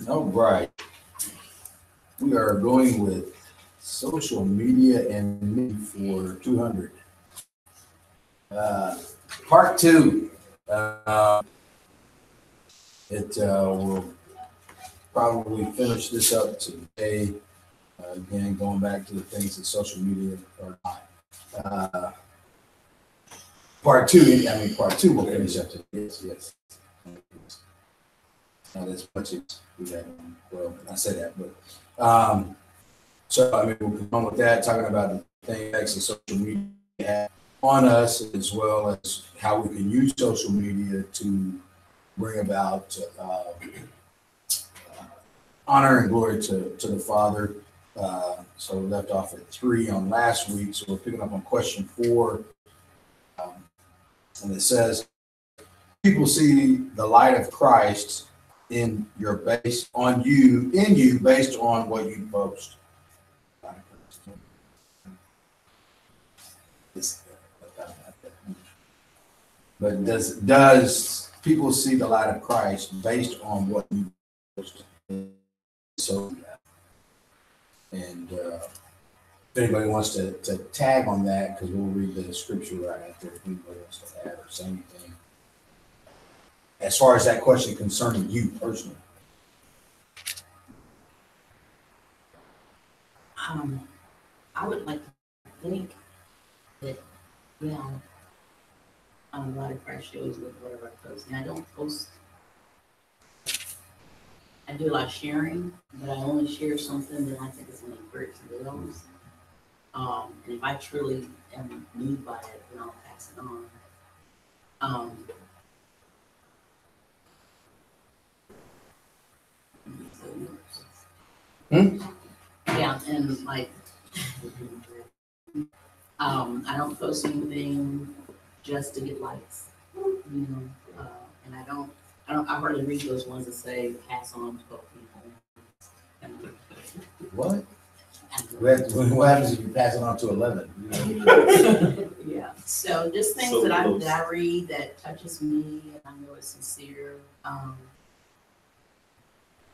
All right. We are going with social media and me for 200. Uh, Part two. It will probably finish this up today. Again, going back to the things that social media are not. Part two will finish up today. Yes, yes. Not as much as we had. Well, I say that, but so I mean, we'll come on with that, talking about the things that social media have on us, as well as how we can use social media to bring about honor and glory to the Father. So we left off at 3 on last week, so we're picking up on question 4, and it says, "People see the light of Christ in your based on you in you based on what you post." But does people see the light of Christ based on what you post? So, and if anybody wants to tag on that, because we'll read the scripture right after. If anybody wants to add or say anything as far as that question concerning you personally. I would like to think that, a lot of Christ shows with whatever I post. And I don't post, I do a lot of sharing, but I only share something that I think is going to encourage somebody else. And if I truly am moved by it, then I'll pass it on. Yeah, and like, I don't post anything just to get likes, and I hardly read those ones that say pass on to both people. What? What happens if you pass it on to 11? Yeah, so just things that I read that touches me and I know it's sincere.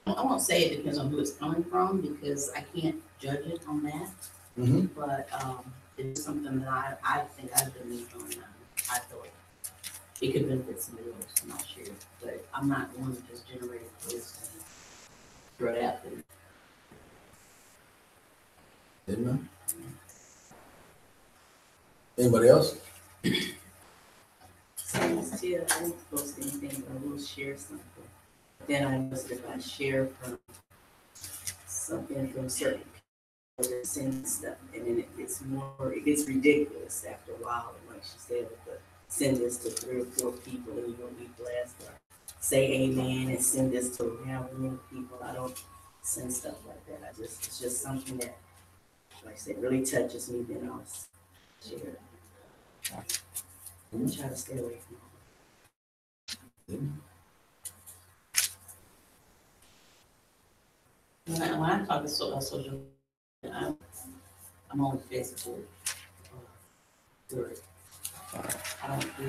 I won't say it depends on who it's coming from because I can't judge it on that. Mm-hmm. But it's something that I think I've been moved on. I thought it could benefit somebody else, and I'll share it. But I'm not one to just generate a post and throw it out there. Didn't know. Anybody else? Still, I won't post anything, but I will share something. Then I noticed if I share from something from certain people, they're saying stuff, and then it gets ridiculous after a while. And like she said, send this to 3 or 4 people, and you're gonna be blessed. Or say amen and send this to however many people. I don't send stuff like that. It's just something that, like I said, really touches me. Then I'll share it. And try to stay away from it. When I talk about social media, I'm on Facebook. I don't do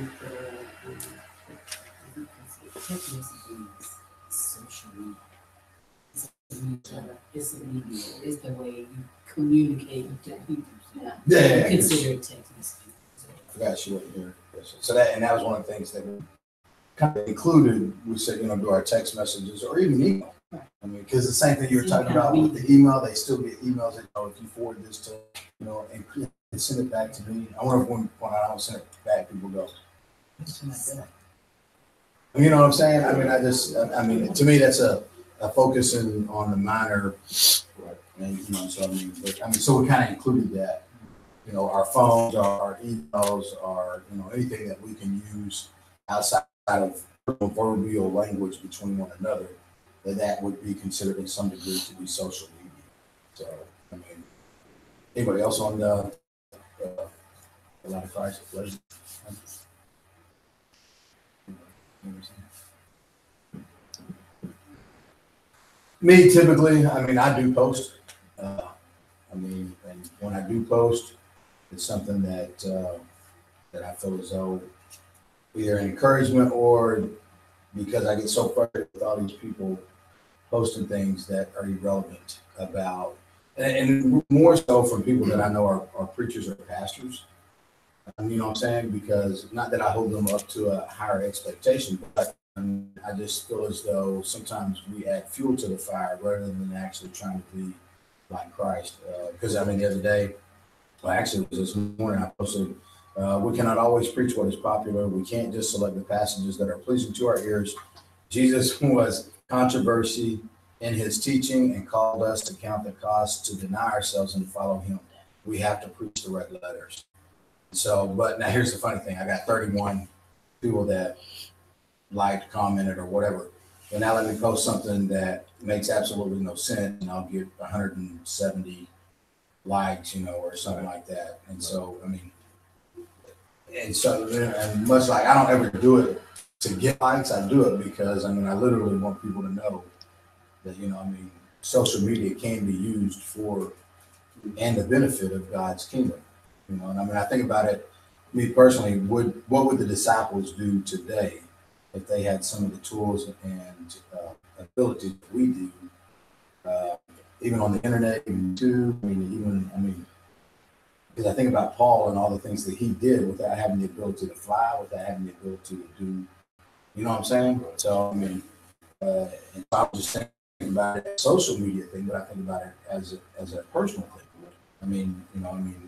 text messaging. Social media. It's media. It's the way you communicate with people. Yeah. Consider it text messaging. I got you here. So that was one of the things that we kind of included. We said, do our text messages or even email. I mean, because the same thing you were talking about with the email, they still get emails that, if you forward this to, and send it back to me. I wonder if when I don't send it back, people go, you know what I'm saying? I mean, to me, that's a focusing on the minor, and, so we kind of included that, our phones, our emails, our, anything that we can use outside of verbal language between one another, that would be considered in some degree to be social media. So, anybody else on the light of Christ? Me, typically, I do post. And when I do post, it's something that I feel as though either an encouragement or because I get so frustrated with all these people posting things that are irrelevant about, and more so from people that I know are preachers or pastors. You know what I'm saying? Because not that I hold them up to a higher expectation, but I just feel as though sometimes we add fuel to the fire rather than actually trying to be like Christ. Because I mean, the other day, well, actually, it was this morning I posted, we cannot always preach what is popular. We can't just select the passages that are pleasing to our ears. Jesus was controversy in his teaching and called us to count the cost, to deny ourselves and follow him. We have to preach the red letters. So, but now here's the funny thing. I got 31 people that liked, commented, or whatever. But now let me post something that makes absolutely no sense, and I'll get 170 likes, or something like that. And so, I mean, and much like I don't ever do it to get likes, I do it because, I mean, I literally want people to know that, social media can be used for and the benefit of God's kingdom. And I mean, I think about it, me personally, what would the disciples do today if they had some of the tools and abilities that we do, even on the internet, even YouTube, because I think about Paul and all the things that he did without having the ability to fly, without having the ability to do, you know what I'm saying? So, I mean, and so I was just thinking about it as a social media thing, but I think about it as a personal thing.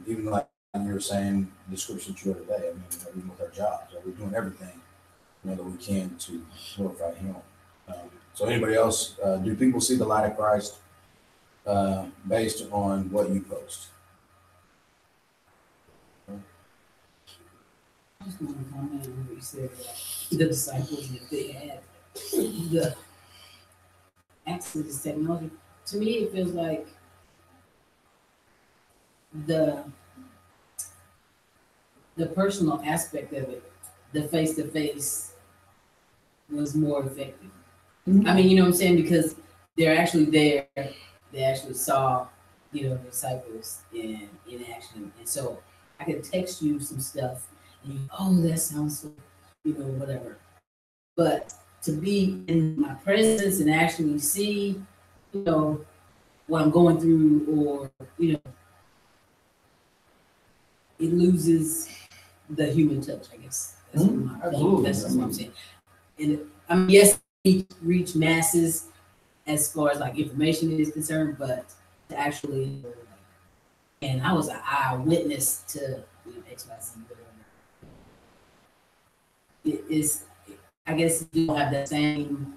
Even like you were saying, the scripture that you read today, even with our jobs, we're doing everything, that we can to glorify him. So anybody else, do people see the light of Christ based on what you post? I just want to comment on what you said about the disciples, if they had the access to this technology. To me, it feels like the personal aspect of it, the face-to-face, was more effective. Mm-hmm. I mean, you know what I'm saying? Because they're actually there. They actually saw, the disciples in action. And so I could text you some stuff and that sounds so, whatever. But to be in my presence and actually see, what I'm going through, or, it loses the human touch, I guess. That's what I'm saying. And yes, we reach masses as far as like information is concerned, but to actually, and I was an eyewitness to X, Y, Z, whatever. It is, I guess you don't have that same.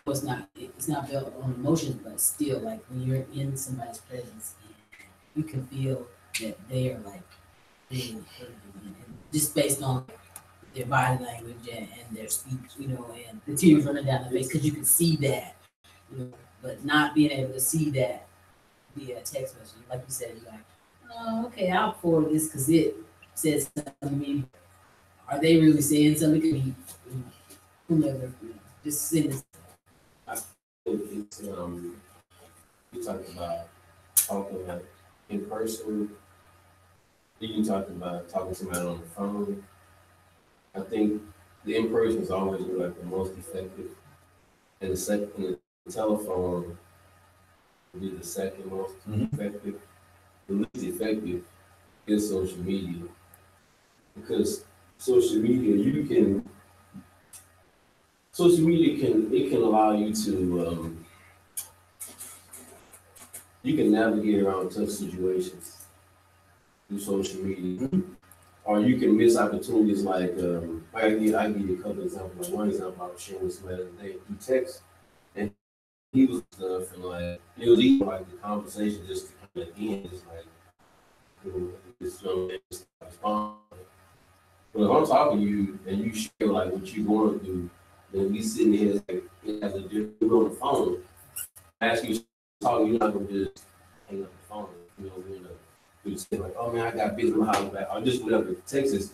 It's not built on emotions, but still, like when you're in somebody's presence, you can feel that they are like really hurting, and just based on their body language and their speech, and the tears running down the face, because you can see that, but not being able to see that via text message, like you said, you're like, oh, okay, I'll forward this because it says something to me. Are they really saying something? Could be, whomever, just send it. I think it's you talking about talking like in person. You talking about talking to somebody on the phone. I think the in person is always like the most effective, and the telephone would be the second most effective. The least effective is social media, because social media can allow you to you can navigate around tough situations through social media, or you can miss opportunities. Like I give you a couple examples. Like one example I was sharing with somebody the other day through text, and he was stuff, and like it was even like the conversation just to kind of end. It's like this young man just respond. But if I'm talking to you and you share like what you're going through, then we sitting here like as a different on the phone. Ask you to talk, you're not gonna just hang up the phone. You just say like, oh man, I got business in my house back, or just whatever. Texas,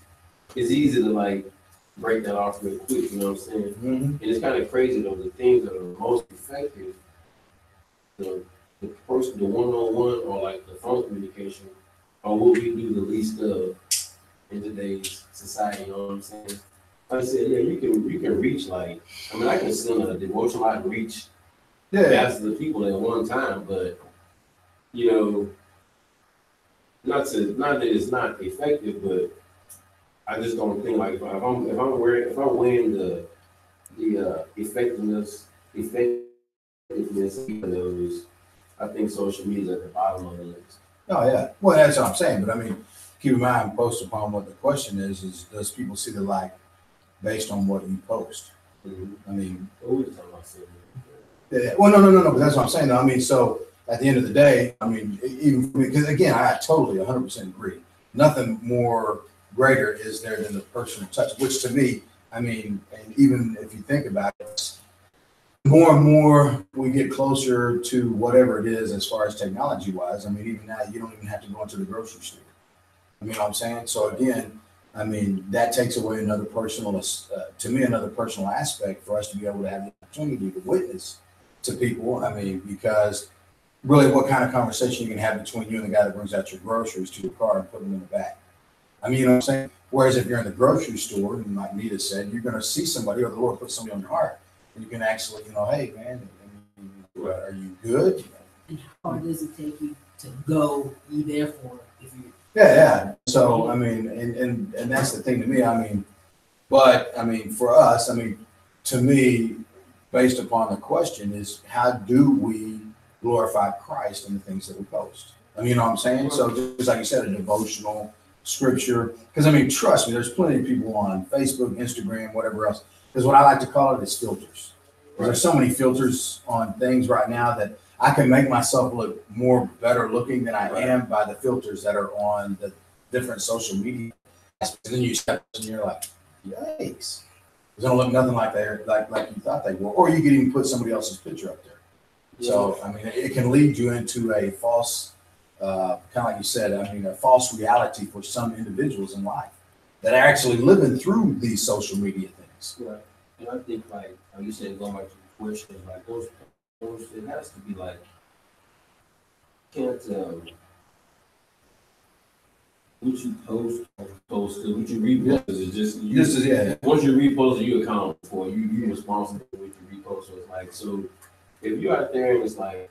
it's easy to like break that off real quick. You know what I'm saying? Mm-hmm. And it's kind of crazy though. The things that are most effective, the one-on-one or like the phone communication, are what we do the least of in today's society. You know what I'm saying? I said, yeah, you can reach like, I mean, I can send a devotional, I can reach Yeah, thousands of people at one time, but you know, not that it's not effective, but I just don't think like if I'm weighing the effectiveness of those, I think social media is at the bottom of the list. oh yeah. Well, that's what I'm saying. But I mean, keep in mind, post upon what the question is does people see the like based on what you post? I mean, What we just talking about social media. yeah, well, no. But that's what I'm saying. Though. I mean, so at the end of the day, I mean, even because again, I totally 100% agree. Nothing more greater is there than the personal touch, which to me, I mean, and even if you think about it, more and more we get closer to whatever it is as far as technology wise. I mean, even now, you don't even have to go into the grocery store. I mean, what I'm saying? So again, I mean, that takes away another personal, to me, another personal aspect for us to be able to have the opportunity to witness to people. I mean, because really what kind of conversation you can have between you and the guy that brings out your groceries to your car and put them in the back. I mean, you know what I'm saying? Whereas if you're in the grocery store, and like Nita said, you're going to see somebody or the Lord put somebody on your heart. And you can actually, hey, man, are you good? And how far does it take you to go be there for if you? Yeah. So, I mean, and that's the thing to me. I mean, but I mean, for us, I mean, to me, based upon the question is how do we glorify Christ in the things that we post? I mean, you know what I'm saying? So just like you said, a devotional scripture, because I mean, trust me, there's plenty of people on Facebook, Instagram, whatever else. Because what I like to call it is filters. There's so many filters on things right now that I can make myself look more better looking than I am by the filters that are on the different social media. And then you step and you're like, yikes. It's gonna look nothing like like you thought they were. Or you could even put somebody else's picture up there. So I mean it can lead you into a false kind of like you said, I mean a false reality for some individuals in life that are actually living through these social media things. Right. And I think like you said, going back to the question, like those it has to be like can't what you post it, what you repost is just you, This is once you repost it, you account for it. You responsible for what you repost. So it's like so if you're out there and it's like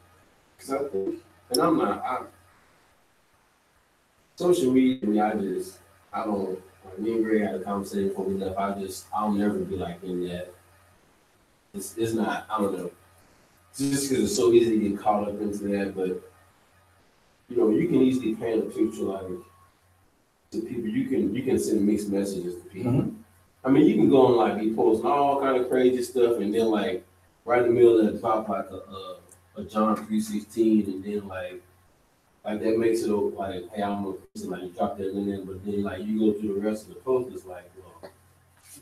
because I think and I'm social media I don't like me and Greg had a conversation before we left. I'll never be like in that. It's not I don't know. Just because it's so easy to get caught up into that, but you can easily paint a picture like to people. You can send mixed messages to people. Mm-hmm. I mean, you can go and like be posting all kind of crazy stuff, and then like right in the middle of it pop like a John 3:16, and then like that makes it like, hey, I'm a Christian, like you drop that in there, but then like you go through the rest of the post, it's like,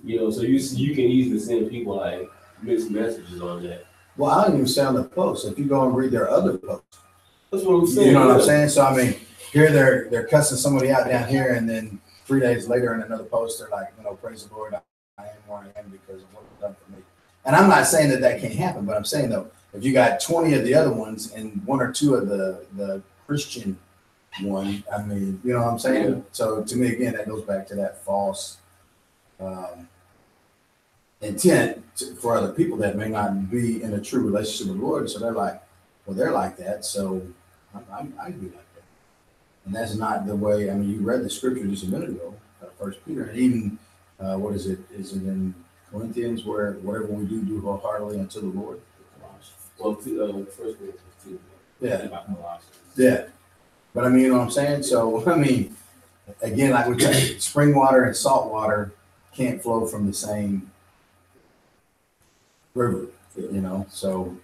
well, so you can easily send people like mixed messages on that. Well, I don't even say on the post. If you go and read their other posts, that's what I'm saying. You know what I'm saying? So I mean, here they're cussing somebody out down here, and then 3 days later in another post, they're like, praise the Lord, I am where I am because of what it's done for me. And I'm not saying that can't happen, but I'm saying though, if you got 20 of the other ones and 1 or 2 of the Christian one, I mean, you know what I'm saying? Yeah. So to me, again, that goes back to that false intent for other people that may not be in a true relationship with the Lord. So they're like, well, they're like that, so I can be like that. And that's not the way. I mean, you read the scripture just a minute ago, First Peter, and even what is it? Is it in Corinthians where whatever we do wholeheartedly unto the Lord? Well, First Corinthians 2. Yeah. Yeah. But I mean, you know what I'm saying? So I mean, again, like we say, spring water and salt water can't flow from the same river, So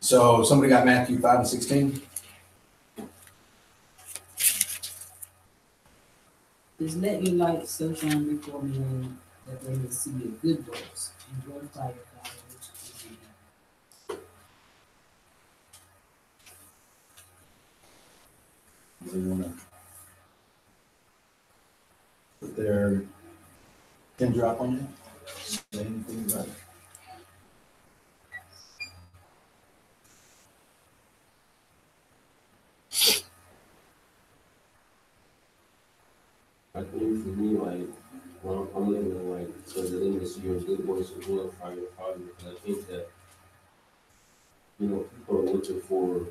so somebody got Matthew 5:16. Just let your light so shine before men that they may see your good works and glorify your Father which is in heaven. They want to put their pin drop on you? Say anything about it? I think for me, like, well, I'm I'm looking at like, so the limits your good voice and glorify your Father, because I think that, people are looking for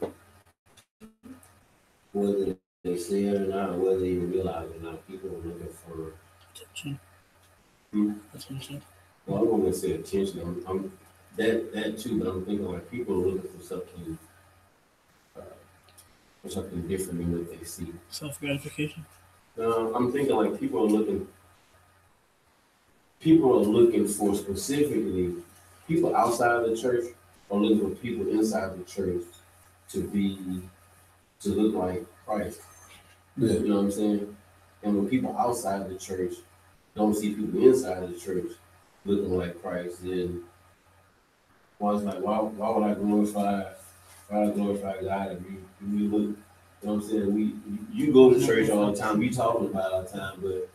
whether they say it or not, whether they even realize it or not, people are looking for, Attention. Hmm? Attention. well, I'm gonna say attention, I'm that too, but I'm thinking like people are looking uh, for something different than what they see. Self gratification. I'm thinking like people are looking for specifically people outside of the church are looking for people inside the church to look like Christ. Yeah. You know what I'm saying? And when people outside the church don't see people inside the church looking like Christ, then one's like, why would I glorify God if you look, you know what I'm saying? You go to church all the time, we talking about it all the time, but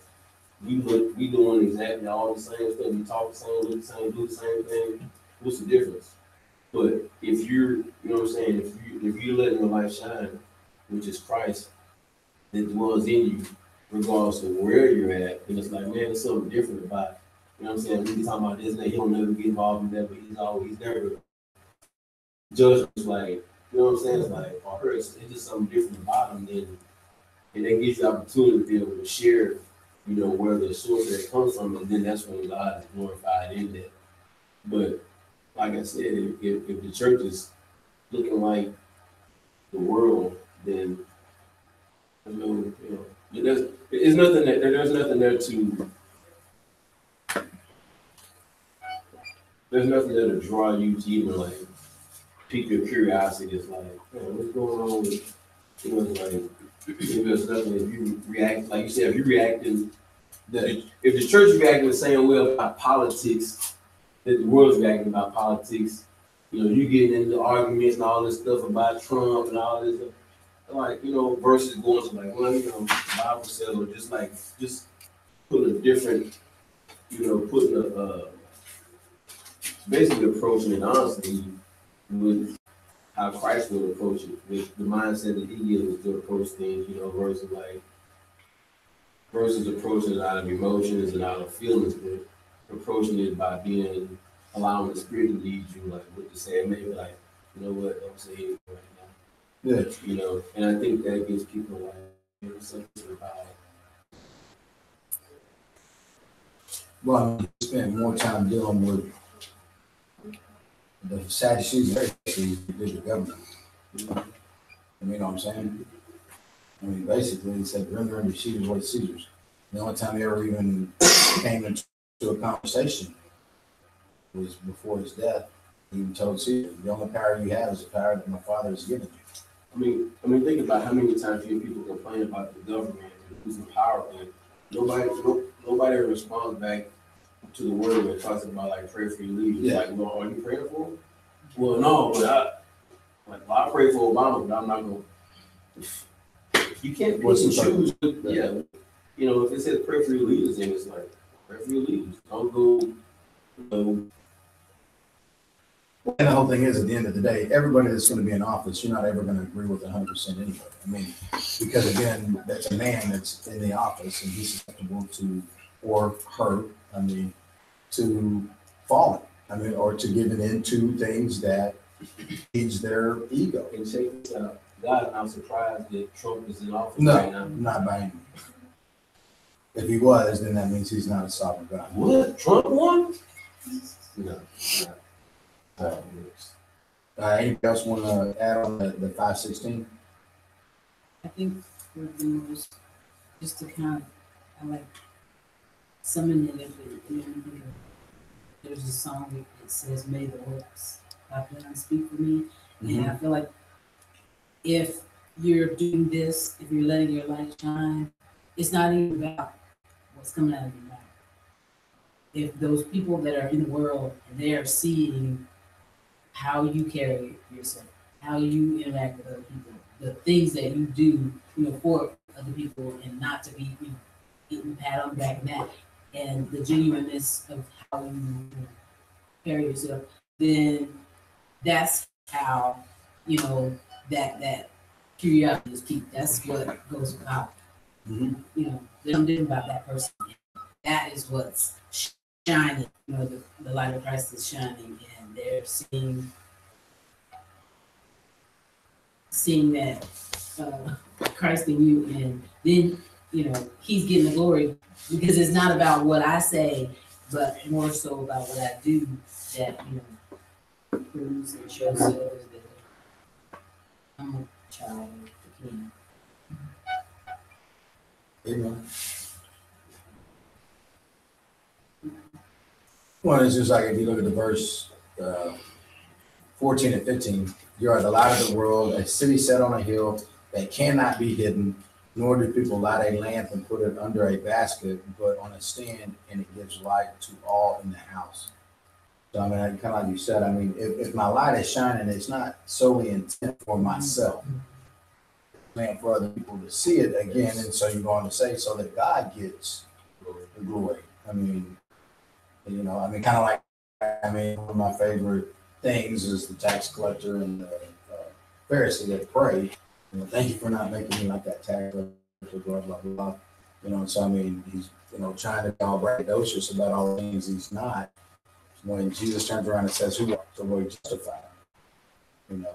we doing exactly all the same stuff. We talk the same, look the same, do the same thing. What's the difference? But if you're, you know what I'm saying, if you're letting your light shine, which is Christ, that dwells in you, regardless of where you're at, and it's like, man, there's something different about, you know what I'm saying? We be talking about this and that, he don't never get involved in that, but he's never judged like, you know what I'm saying? It's like, or her, it's just something different about him, and that gives you the opportunity to be able to share, where the source of that comes from, and then that's when God is glorified in that. But like I said, if the church is looking like the world, then there's nothing there to draw you to even like pique your curiosity. It's like, what's going on with, it's like, if there's nothing, if you react, like you said, if you reacting, if the church reacting the same way about politics that the world's reacting about politics, you getting into arguments and all this stuff about Trump and all this stuff, like, versus going to like, well, the Bible says, or just putting a different, putting basically approaching it honestly with how Christ would approach it, with the mindset that he gives to approach things, versus approaching it out of emotions and out of feelings, but approaching it by allowing the Spirit to lead you, like what to say, maybe like, you know what, I'm saying right now. Yeah. And I think that gives people like something about it. Well, you spend more time dealing with the Sadducees and Pharisees than you did the government. You know what I'm saying? I mean, basically, he said, render unto Caesar what is Caesar's. The only time he ever even came into a conversation was before his death. He even told Caesar, the only power you have is the power that my Father has given you. I mean, think about how many times you hear people complain about the government and losing power, and nobody responds back to the word when it talks about like pray for your leaders. Yeah. Like, well, are you praying for them? Well, no, but I pray for Obama, but I'm not going. You can't pick and choose. Yeah, if it says pray for your leaders, then it's like pray for your leaders. Don't go. And the whole thing is, at the end of the day, everybody that's going to be in office, you're not ever going to agree with 100% anyway. I mean, because again, that's a man that's in the office and he's susceptible to, or her, to falling. Or to giving in to things that feeds their ego. And check this out. God, I'm surprised that Trump is in office No, right now. not by any means. If he was, then that means he's not a sovereign God. What? Trump won? No. Anybody else want to add on the 516? I think for the most, just to kind of, I like summon it if it, there's a song that says, may the works of God speak for me. And I feel like if you're doing this, if you're letting your light shine, it's not even about what's coming out of your mouth. If those people that are in the world, they are seeing how you carry yourself, how you interact with other people, the things that you do, for other people, and not to be getting pat on the back of that, and the genuineness of how you carry yourself, then that's how, that curiosity is peaked. That's what goes about. There's something different about that person. that is what's shining. You know, the light of Christ is shining, and they're seeing that Christ in you, and then He's getting the glory because it's not about what I say, but more so about what I do that proves and shows others that I'm a child of the King. Amen. Well, it's just like if you look at the verse 14 and 15, you are the light of the world, a city set on a hill that cannot be hidden, nor do people light a lamp and put it under a basket, but on a stand, and it gives light to all in the house. So, I mean, kind of like you said, I mean, if my light is shining, it's not solely intent for myself, meant for other people to see it again. And so you're going to say, so that God gets the glory. I mean, kind of like, one of my favorite things is the tax collector and the Pharisee that pray, thank you for not making me like that tax collector, blah, blah, blah. So I mean, he's, trying to be all braggadocious about all the things he's not. When Jesus turns around and says, who are the Lord justified? And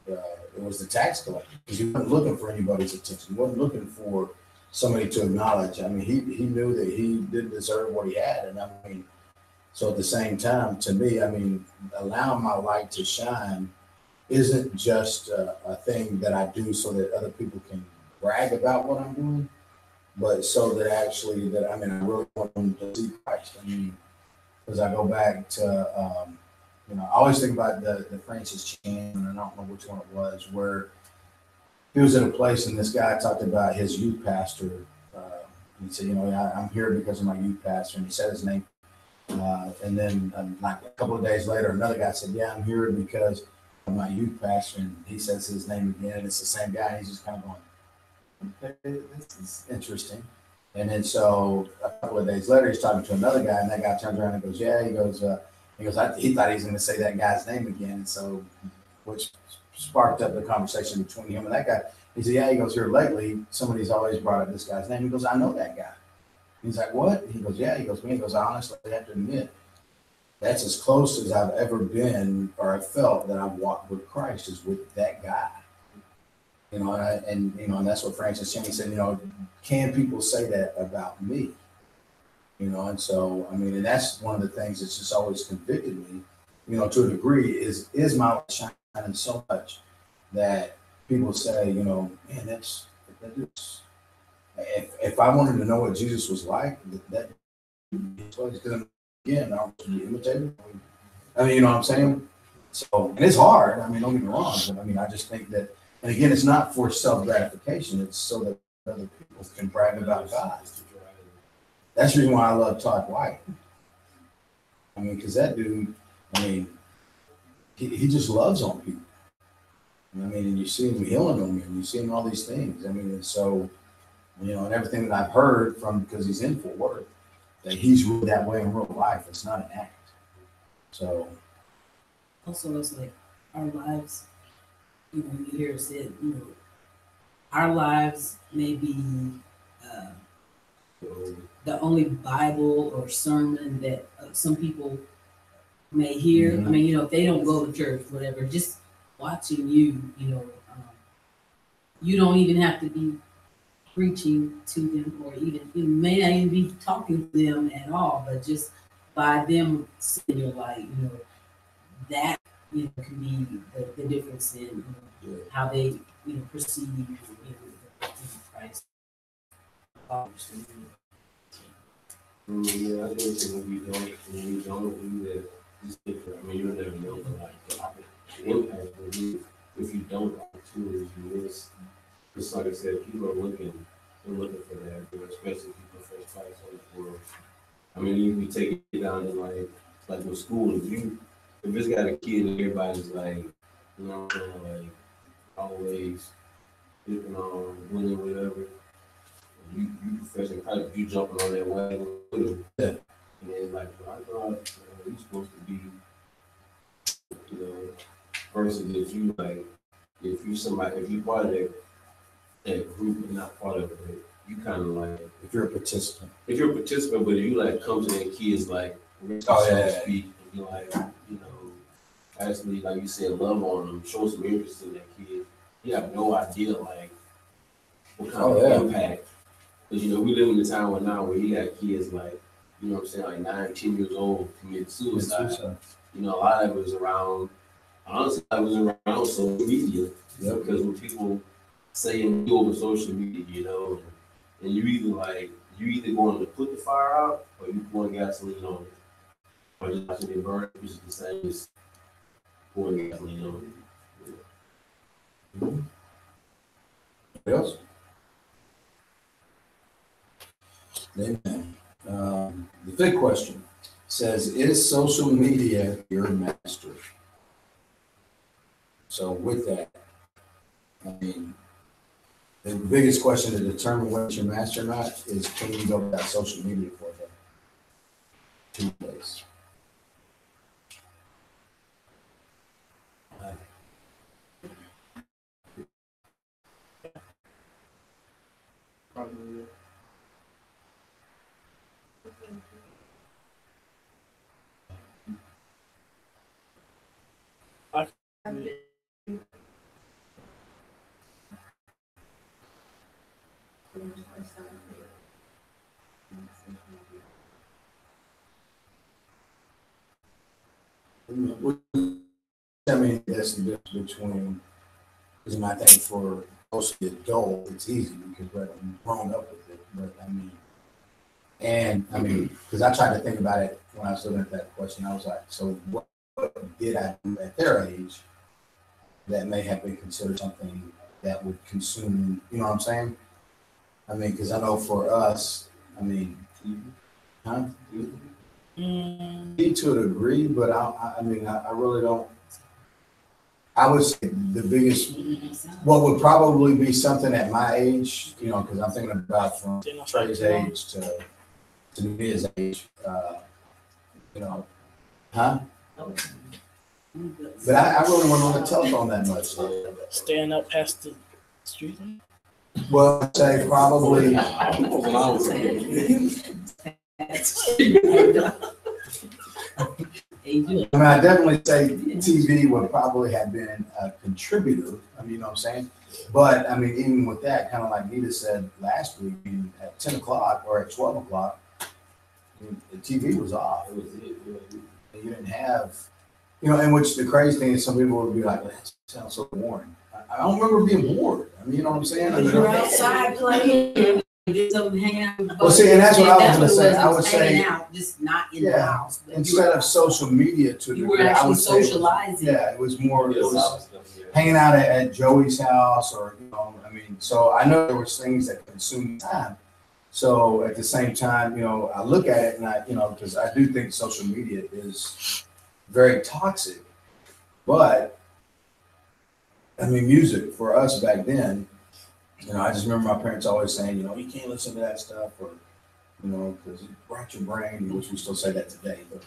it was the tax collector, because he wasn't looking for anybody's attention. He wasn't looking for somebody to acknowledge. I mean, he knew that he didn't deserve what he had. And I mean, so at the same time, to me, I mean, allowing my light to shine isn't just a thing that I do so that other people can brag about what I'm doing, but so that actually I really want them to see Christ. I mean, because I go back to, I always think about the Francis Chan, and I don't know which one it was, where he was at a place and this guy talked about his youth pastor. He said, I'm here because of my youth pastor, and he said his name. And then like a couple of days later, another guy said, yeah, I'm here because of my youth pastor, and he says his name again, and it's the same guy, and he's just kind of going, okay, this is interesting. And then so a couple of days later, he's talking to another guy, and that guy turns around and goes, yeah, he goes, he thought he was going to say that guy's name again. And so, which sparked up the conversation between him and that guy. He said, yeah, he goes, here lately, somebody's always brought up this guy's name. He goes, I know that guy. He's like, what? He goes, yeah. He goes, me. He goes, I honestly have to admit, that's as close as I've ever been, or I felt that I've walked with Christ, is with that guy. And that's what Francis Chan said, can people say that about me? And so, and that's one of the things that's just always convicted me, to a degree, is my light shining so much that people say, man, that's if I wanted to know what Jesus was like, that because again, I don't be imitated. You know what I'm saying? So, and it's hard. Don't get me wrong, but I just think that, and again, it's not for self-gratification. It's so that other people can brag about God. That's the reason why I love Todd White. Because that dude, he just loves on people. And you see him healing them, and you see him all these things. And so, and everything that I've heard from, because he's in Fort Worth, that he's really that way in real life. It's not an act. So. Also, it's like our lives, you hear it said, our lives may be the only Bible or sermon that some people may hear. Mm-hmm. If they don't go to church, whatever, just watching you, you don't even have to be preaching to them, or even, you may not even be talking to them at all, but just by them seeing your light, that, can be the difference in how they, perceive, Christ. Yeah, I think when you don't do that, it's different. You'll never know the impact of you if you don't opportunities you miss. Just like I said, people are looking for that, especially people first class on the world. You take it down to like with school, if it's got a kid and everybody's like, always picking on winning, whatever. You professional college, you jumping on that wagon with them. Yeah. And then I thought you're supposed to be, versus if you somebody, if you part of that group and not part of it, you kind of like, If you're a participant. if you're a participant, but if you like come to their kids like, Oh, yeah. speak, and you like, actually, like you said, love on them, show some interest in that kid. You have no idea like what kind Oh, of yeah. impact. Because we live in a time now where you got kids like, what I'm saying, like 9, 10 years old commit suicide. A lot of it was around, honestly, it was around social media. Yep. Because when people say and do over social media, and you either going to put the fire out or you pouring gasoline on it. Or just watching it burn, which is the same as pouring gasoline on it. What else? Amen. The big question says, is social media your master? So with that, I mean, the biggest question to determine whether it's your master or not is, can you go without social media for the 2 days? Probably. I mean, that's the difference between, because I think for most of the adult, it's easy because we're grown up with it. But because I tried to think about it when I was looking at that question, I was like, so what did I do at their age that may have been considered something that would consume, you know what I'm saying? I mean, because I know for us, I mean, huh? Me to a degree, but I mean, I really don't. I would say the biggest, what would probably be something at my age, because I'm thinking about from Trey's age to his age, huh? But I really wasn't on the telephone that much. Staying up past the street. Well, I'd say probably. I mean, I definitely say TV would probably have been a contributor. I mean, you know what I'm saying? But I mean, even with that, kind of like Nita said last week, at 10 o'clock or at 12 o'clock, the TV was off. It was it. You didn't have, and which the crazy thing is, some people would be like, that sounds so boring. I don't remember being bored. I mean, you know what I'm saying? I mean, You're outside playing. Hanging out. Well, see, and that's what I was going to say. I would say, out, just not in the house. Instead of social media, you were actually socializing. Yeah, it was more. It was hanging out at Joey's house, or I mean, so I know there was things that consumed time. So at the same time, I look at it and because I do think social media is very toxic. But I mean, music for us back then. I just remember my parents always saying, you can't listen to that stuff, or, because it rots your brain, which we still say that today. But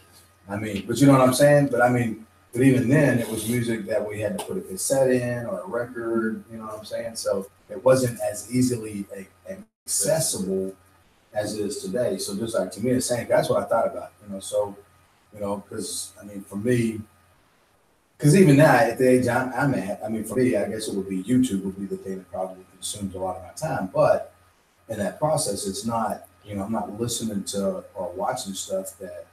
I mean, but you know what I'm saying? But I mean, but even then, it was music that we had to put a cassette in or a record, you know what I'm saying? So it wasn't as easily accessible as it is today. So just like, to me, it's saying, that's what I thought about, because, I mean, for me, because even now, at the age I'm at, I mean, for me, I guess it would be YouTube would be the thing that probably consumes a lot of my time. But in that process, it's not, I'm not listening to or watching stuff that,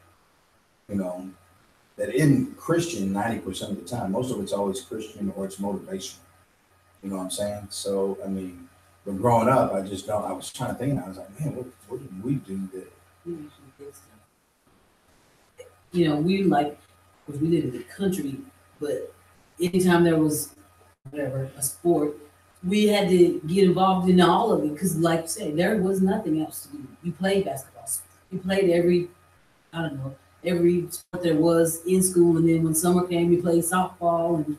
that isn't Christian 90% of the time. Most of it's always Christian or it's motivational. You know what I'm saying? So, I mean, but growing up, I was trying to think, and I was like, man, what did we do that? We because we live in the country, but anytime there was a sport, we had to get involved in all of it because, like you said, there was nothing else to do. You played basketball. You played every sport there was in school, and then when summer came, you played softball, and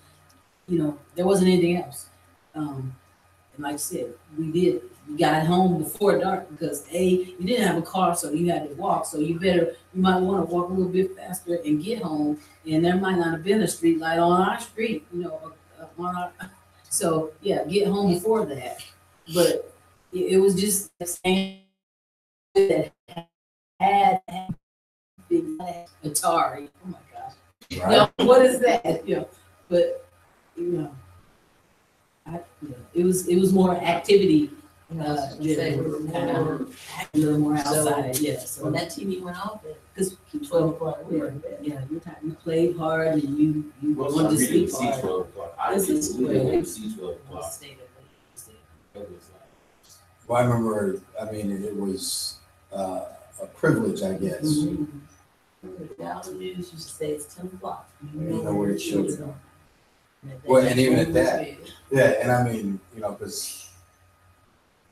there wasn't anything else. And like I said, we got home before dark because you didn't have a car, so you had to walk. So you might want to walk a little bit faster and get home. And there might not have been a street light on our street, so yeah, get home before that. But it was just the same that had big Atari. Oh my gosh. Right? No, what is that? You know, but you know, it was more activity. Say A little more outside, yeah. So when that TV went off, because 12 o'clock, we were in bed. yeah, you played hard and you Most wanted to times we sleep didn't see hard. 12 o'clock. I This is didn't see 12 o'clock. That was like, Well, I remember, I mean, it was a privilege, I guess. Mhm. Now the news used to say it's 10 o'clock. You know where it should go. Well, and even at that, yeah, and I mean, you know, because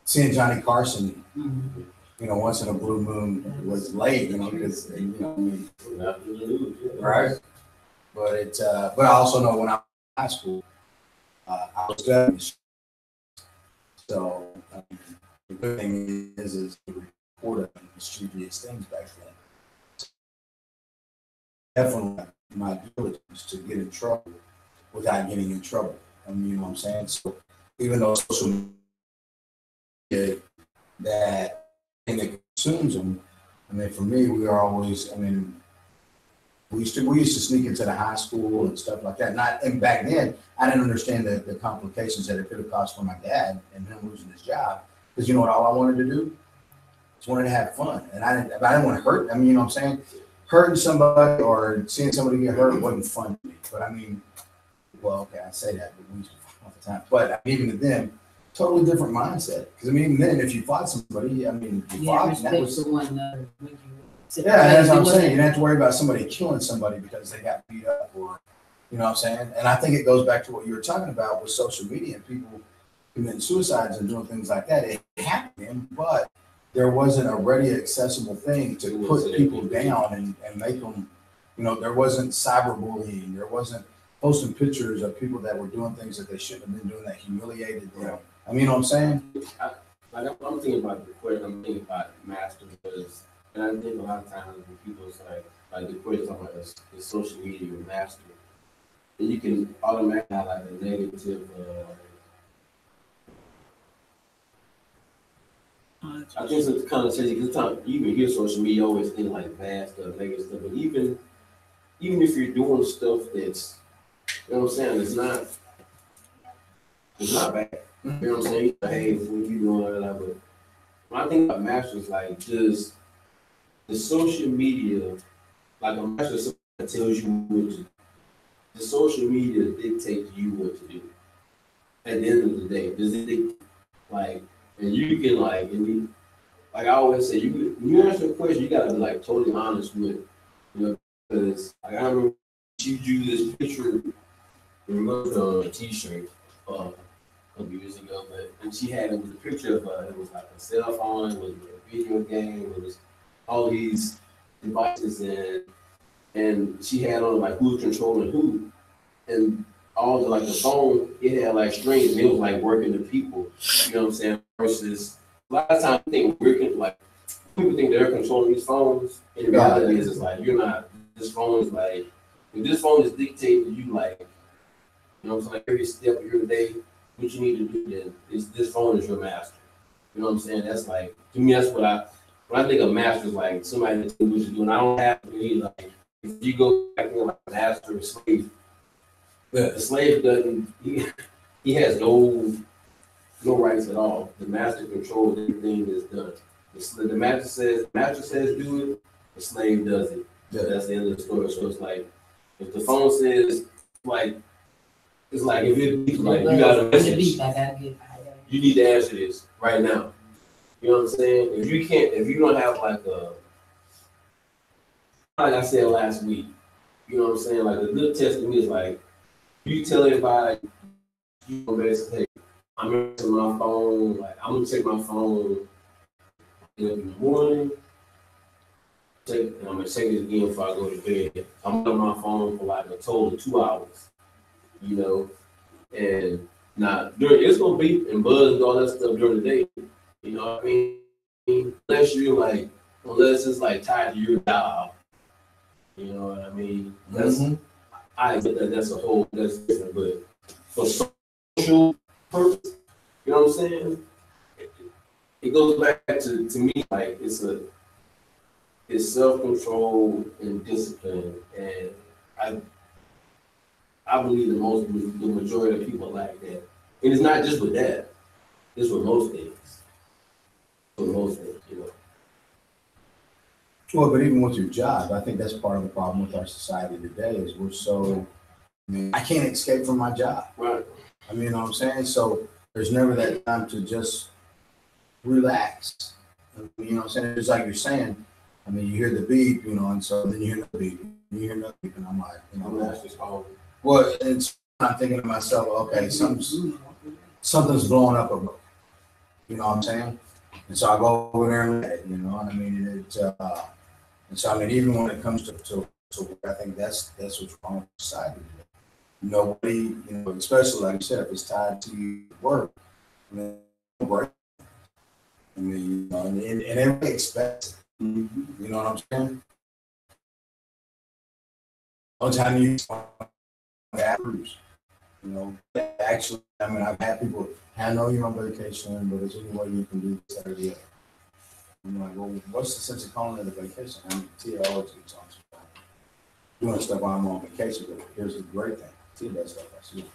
seeing Johnny Carson, Mhm. you know, once in a blue moon was late, you know, because, you know, I mean, after the news, yeah. right? But but I also know when I was in high school, I was good. So the good thing is the report of mischievous things back then. Definitely my diligence to get in trouble without getting in trouble. I mean, you know what I'm saying? So even though social media, that thing that consumes them, I mean, for me, we are always, I mean, we used to sneak into the high school and stuff like that. And back then, I didn't understand the complications that it could have caused for my dad and him losing his job. Because you know what, all I wanted to do? Just wanted to have fun. And I didn't want to hurt. I mean, you know what I'm saying? Hurting somebody or seeing somebody get hurt wasn't fun to me. But I mean, well, okay, I say that, but we used to fight all the time. But even to them, totally different mindset. Because I mean, even then, if you fought somebody, I mean, you Yeah, fought, and that respect was, for one another. When you yeah, that's what I'm it saying. You wasn't- didn't have to worry about somebody killing somebody because they got beat up or, you know what I'm saying? And I think it goes back to what you were talking about with social media and people committing suicides and doing things like that. It happened, but there wasn't a ready, accessible thing to put people down and make them, you know, there wasn't cyberbullying. There wasn't posting pictures of people that were doing things that they shouldn't have been doing that humiliated them. I mean, you know what I'm saying? Like I'm thinking about the question. I'm thinking about master because, and I think a lot of times when people say like the question about the social media or master, and you can automatically have like a negative. I think it's kind of crazy because time you even hear social media always think like bad stuff, negative stuff, but even if you're doing stuff that's, you know what I'm saying, it's not bad. You know what I'm saying? Hey, what you doing? But when I think about masters, like just the social media, like a master is something that tells you what to do. The social media dictates you what to do. At the end of the day, does it like, and you can like, like I always say, when you answer a question, you gotta be like totally honest with it, you know, because like, I remember she drew this picture, on a T-shirt a couple years ago, and she had it with a picture of it was like a cell phone, it was a video game, it was all these devices, and she had on like who's controlling who, and all the like the phone, it had like strings, and it was like working the people, you know what I'm saying? Versus a lot of times I think people think they're controlling these phones, and the reality is it's like you're not. This phone is like, if this phone is dictating to you, like, you know what I'm saying, every step of your day, what you need to do, then this phone is your master. You know what I'm saying? That's like, to me, that's when I think of master is like somebody that knows what to do, and I don't have to be like, if you go back to like master or slave, the slave doesn't, he has no rights at all. The master controls everything that's done. The master says do it, the slave does it. Yeah. That's the end of the story. So it's like, if the phone says, like, it's like if it beeps, like you got a message, you need to answer this right now. You know what I'm saying? If you don't have like I said last week, you know what I'm saying? Like a good test to me is like, you tell everybody, you know, basically, hey, I'm answering my phone, like I'm gonna check my phone in the morning. And I'm gonna check it again before I go to bed. I'm on my phone for like a total of 2 hours, you know. And now it's gonna beep and buzz and all that stuff during the day. You know what I mean? Unless it's like tied to your job. You know what I mean? I get that's different, but for social purpose, you know what I'm saying? it goes back to me, like, it's self-control and discipline, and I believe the majority of people like that. And it's not just with that, it's with most things. With most things, you know. Well, but even with your job, I think that's part of the problem with our society today is we're so, I mean, I can't escape from my job. Right. I mean, you know what I'm saying? So there's never that time to just relax. You know what I'm saying? Just like you're saying, I mean, you hear the beep, you know, and so then you hear the beep, you hear the beep, and I'm like, you know, That's just all. well, and I'm thinking to myself, okay, something's blowing up a room. You know what I'm saying? And so I go over there and let it, you know, and I mean, and so I mean, even when it comes to work, I think that's what's wrong with society today. Nobody, you know, especially like you said, if it's tied to your work, I mean, break. I mean, you know, and everybody expects it. You know what I'm saying? One time you cruise, you know, actually, I mean, I've had people, I know you're on vacation, but is there any way you can do this or the other? I'm like, well, what's the sense of calling it a vacation? I mean, Tia always gets on stuff. Doing stuff while I'm on vacation, but here's the great thing. Tia does stuff I see.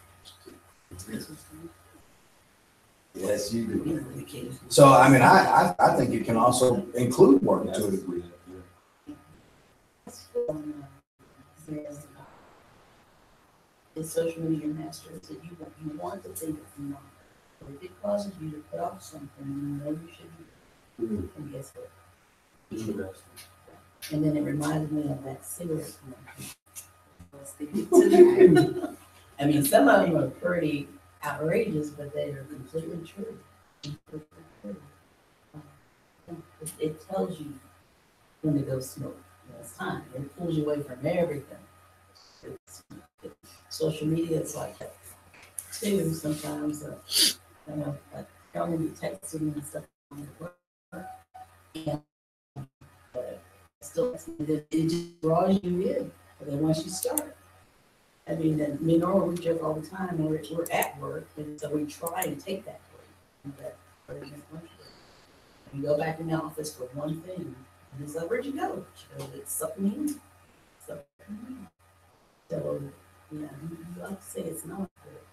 Yes, you do. So, I mean, I think it can also include work to a degree. The social media master said you want to think it's not. But if it causes you to put off something, you know you should do. And guess what? And then it reminded me of that cigarette commercial. I mean, some of them are pretty outrageous, but they are completely true. Completely true. It tells you when to go smoke. It's time. It pulls you away from everything. Social media is like that too. Sometimes, you know, like they'll be texting and stuff on the work, and still, it just draws you in. But then once you start, I mean, and me and Nora, we joke all the time. We're at work, and so we try and take that break. You go back in the office for one thing, and it's like, where'd you go? She goes, it's something new. So, yeah, you like to say it's not good.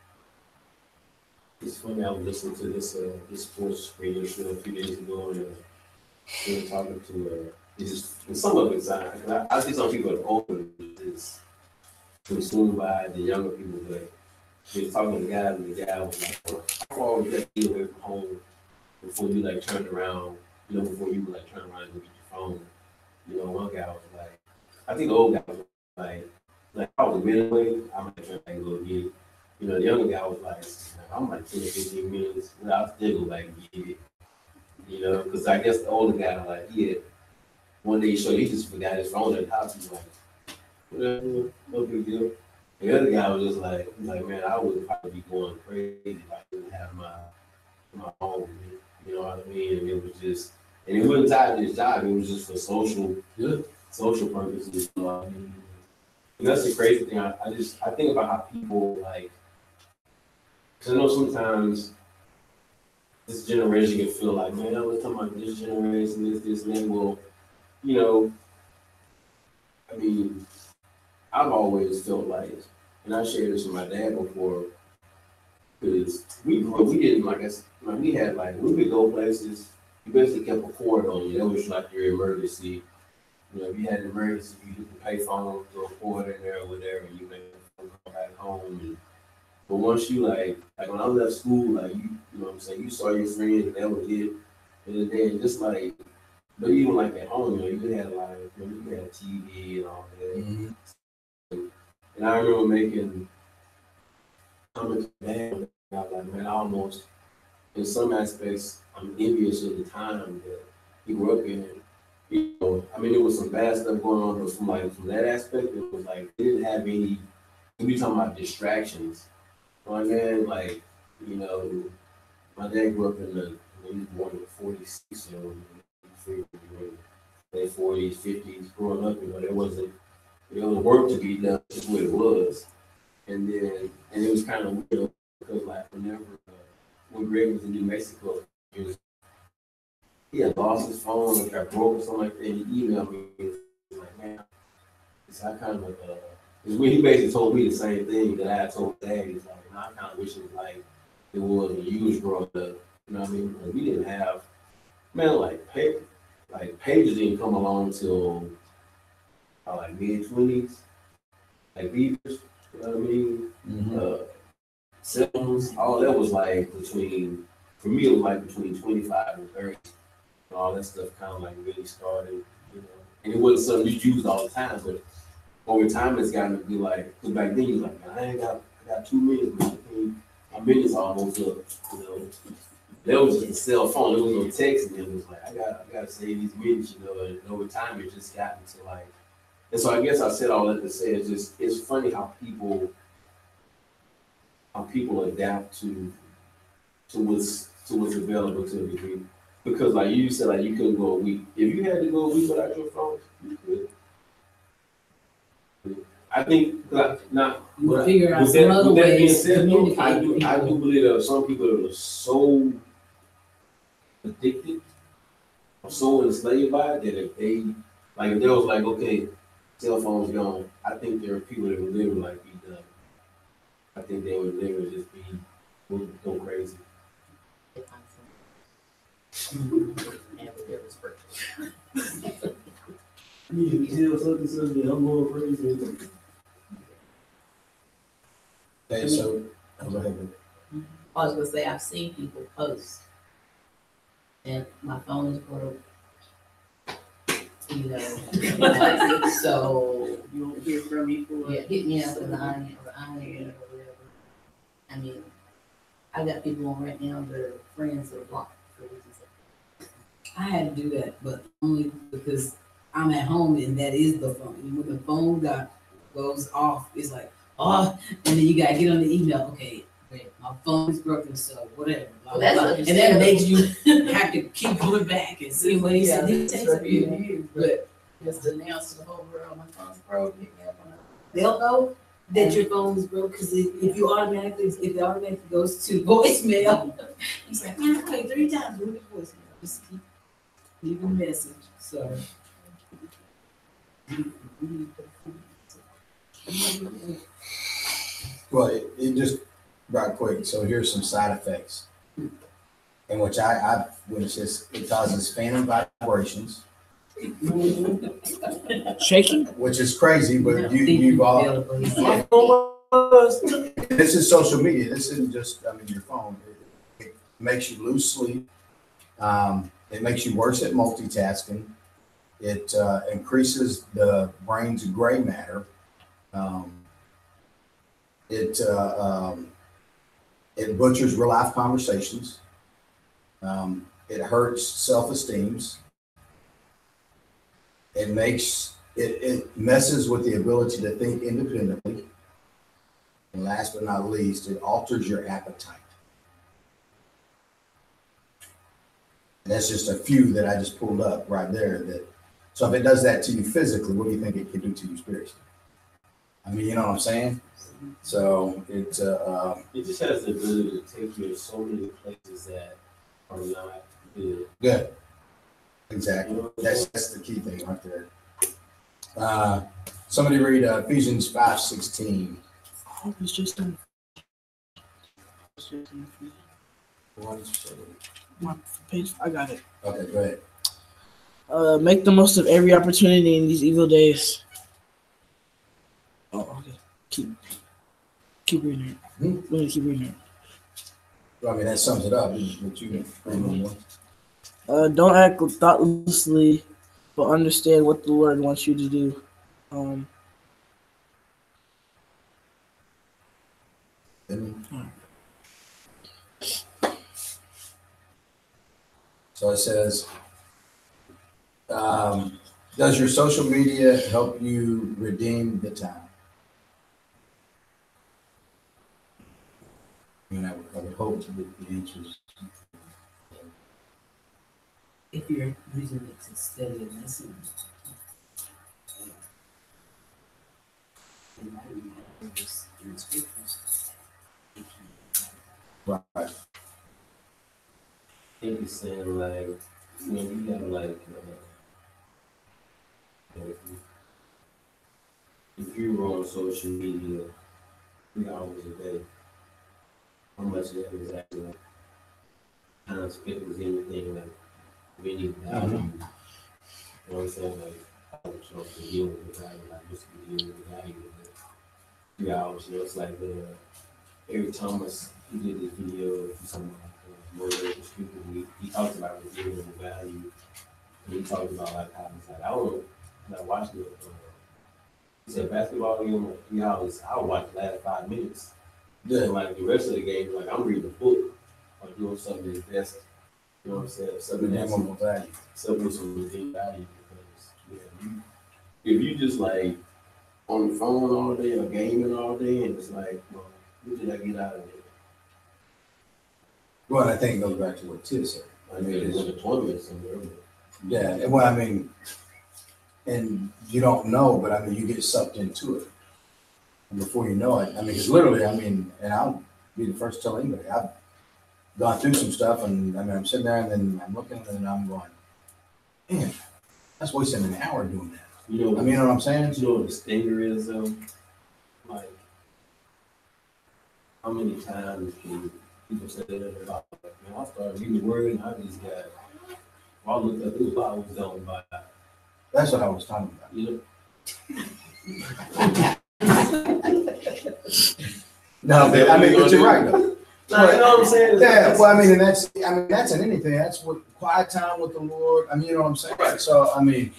It's funny, I was listening to this sports radio show a few days ago, and they were talking to and some of it's I think some people are older is consumed by the younger people, but they were talking to the guy, and the guy was like, well, how far would that be away from home before you like turned around, you know, before you like turn around and look at your phone? You know, one guy was like, I think the old guy was like I was a minute away, I might try to go get it. You know, the younger guy was like, I'm like 10 to 15 minutes, and I'll still go back and get it. You know, because I guess the older guy, like, one day he just forgot his phone at the house. He's like, whatever, no big deal. The other guy was just like, man, I would probably be going crazy if I didn't have my phone with me. You know what I mean? And it was just, and it wasn't tied to his job, it was just for social purposes. You know what I mean? And that's the crazy thing. I think about how people like, because I know sometimes this generation can feel like, man, I was talking about this generation, this, and that. Well, you know, I mean, I've always felt like, and I shared this with my dad before, because we didn't, like, we had, like, we would go places, you basically kept a cord on you. That was like your emergency. You know, if you had an emergency, you could pay phone, throw a cord in there or whatever, and you make a phone call back home. But once you, like when I left school, like, you know what I'm saying, you saw your friends, and that was it. And then just, like, but even, like, at home, you know, you had, like, you had TV and all that. Mm-hmm. And I remember making comments to dad, I was like, man, I almost, in some aspects, I'm envious of the time that he grew up in. You know, I mean, there was some bad stuff going on, but from that aspect, it was like they didn't have any. We talking about distractions. My man, like, you know, my dad grew up in he was born in '46, so late '40s, '50s. Growing up, you know, there was work to be done. That's what it was, and it was kind of weird because, like, when Greg was in New Mexico, it was he had lost his phone or got broke or something like that. He emailed me. He's like, man, it's I kind of it's when he basically told me the same thing that I had told Dad. He's like, man, I kind of wish it was like it was when you was growing up. You know what I mean? Like, we didn't have, man, like pages didn't come along till like mid-20s, like beepers. You know what I mean? Mhm. Cell phones, all that was like between, for me, it was like between 25 and 30. And all that stuff kind of like really started, you know. And it wasn't something you used all the time, but over time it's gotten to be like, because back then you was like, man, I got 2 minutes, man. My minute's almost up, you know. That was just a cell phone. There was no texting. It was like, I gotta save these minutes, you know. And over time it just gotten to like, and so I guess I said all that to say it's just, it's funny how people adapt to what's available to them. Because like you said, like you couldn't go a week. If you had to go a week without your phone, you could. I think not. You figure out With some that, other with that being ways to said, though, communicate I with do people. believe there are some people that are so addicted, or so enslaved by it that if they like, if there was like, okay, cell phones gone, I think there are people that would literally like be done. I think they would literally just would go crazy. I'm going crazy. Okay, so, go ahead. I was gonna say, I've seen people post and my phone is broke. You know, so you won't hear from me for. Yeah, hit me up with the iron or whatever. I mean, I got people on right now that are friends that are blocked for reasons. I had to do that, but only because I'm at home and that is the phone. And when the phone goes off, it's like, oh, and then you gotta get on the email. Okay, great, my phone is broken, so whatever. Blah, Well, that's blah, blah. And that makes you have to keep going back and see what he said. It takes a few years, but Just to announce to the whole world, my phone's broke, pick me up on it. they'll know that your phone is broke because if it automatically goes to voicemail, he's like, man, I played 3 times with the voicemail. Just keep leaving a message. So. Well, it just, right quick, so here's some side effects. In which I've witnessed this, it causes phantom vibrations, Shaking? which is crazy, but you've all, this is social media, this isn't just, I mean, your phone. It makes you lose sleep. It makes you worse at multitasking. It increases the brain's gray matter. It butchers real life conversations. It hurts self-esteem. It messes with the ability to think independently. And last but not least, it alters your appetite. And that's just a few that I just pulled up right there. So if it does that to you physically, what do you think it can do to you spiritually? I mean, you know what I'm saying? So It just has the ability to take you to so many places that are not good. good. Exactly. That's the key thing right there. Somebody read Ephesians 5:16. I was just on my page. I got it. Okay, go ahead. Make the most of every opportunity in these evil days. Oh, okay. Keep reading it. Let me keep reading it. Well, I mean, that sums it up. What you Don't act thoughtlessly, but understand what the Lord wants you to do. So it says, does your social media help you redeem the time? I mean, I would hope that the answer is. If you're using it to study a lesson. Right. I think he's saying like, you know, you have like, you know, if you were on social media 3 hours a day, how much of that is actually like time spent with anything like really value? You know what I'm saying? Like, I was supposed to deal with the value, like just to deal with the value of it. 3 hours, you know, it's like every Thomas, he did this video, something like motivational speaker, he talked about revealing the value. And he talked about like how it's like, I don't know, when I watched it, he said basketball game like 3 hours, I'll watch the last 5 minutes. Yeah. And like the rest of the game, like I'm reading a book or doing something to invest, you know what I'm saying? Something that's Minimum value. something with some redeemed value because if you just like on the phone all day or gaming all day and it's like, well, what did I get out of it? Well, I think it goes back to what Tia said. I mean, it's a tournament somewhere. Yeah, well, I mean, and you don't know, but I mean, you get sucked into it. And before you know it, I mean, it's literally, I mean, and I'll be the first to tell anybody, I've gone through some stuff and I mean, I'm sitting there and then I'm looking and I'm going, man, that's wasting an hour doing that. You know, I mean, you know what I'm saying? you know what the stinger is though? Like, how many times can people say that about, like, man, I started reading the word and I just got, I looked at this Bible was on by, That's what I was talking about. you know? No, but I mean, but you're right though. Like, you know what I'm saying? Yeah, well, I mean, and that's in anything. That's what quiet time with the Lord. I mean, you know what I'm saying? Right. So, I mean,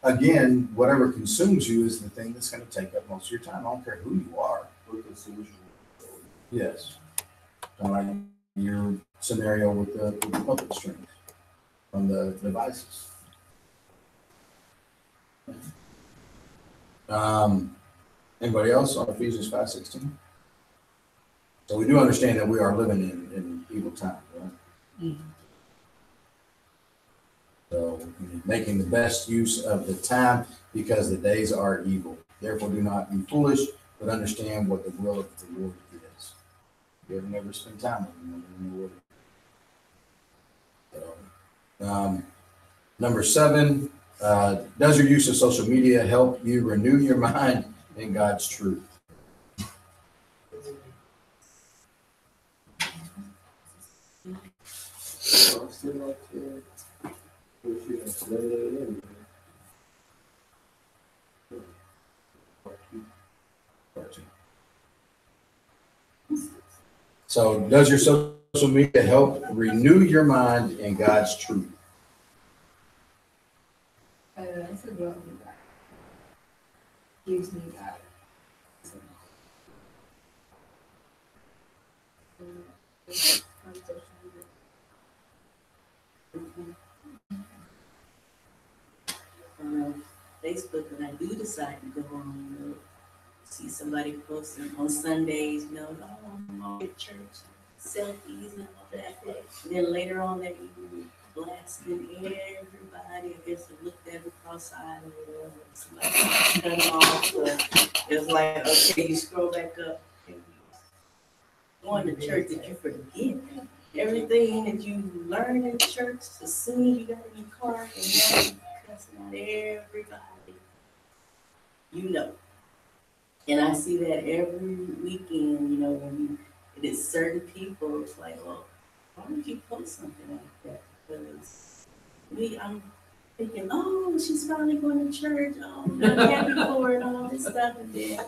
again, whatever consumes you is the thing that's going to take up most of your time. I don't care who you are. Yes. Kind of like your scenario with the puppet strings from the devices. Anybody else on Ephesians 5:16? So we do understand that we are living in evil times, right? Mhm. So making the best use of the time because the days are evil. Therefore, do not be foolish, but understand what the will of the Lord is. You ever never spend time with him, you know what. So, number 7, does your use of social media help you renew your mind in God's truth? So does your social media help renew your mind in God's truth? That's a well that gives me that. Facebook, when I do decide to go on, you know, see somebody posting on Sundays, you know, oh, I'm on at church, selfies and all that. And then later on that evening, blasting everybody, I guess I looked at it cross-eyed or whatever. Somebody cut them off. So it was like, okay, you scroll back up. Going to church that you forget everything that you learned in church as soon as you got in your car and now you cussing out everybody. You know. And I see that every weekend, you know, when it is certain people, it's like, well, why don't you post something like that? Because I'm thinking, oh, she's finally going to church, oh, I'm happy for her and all this stuff, and then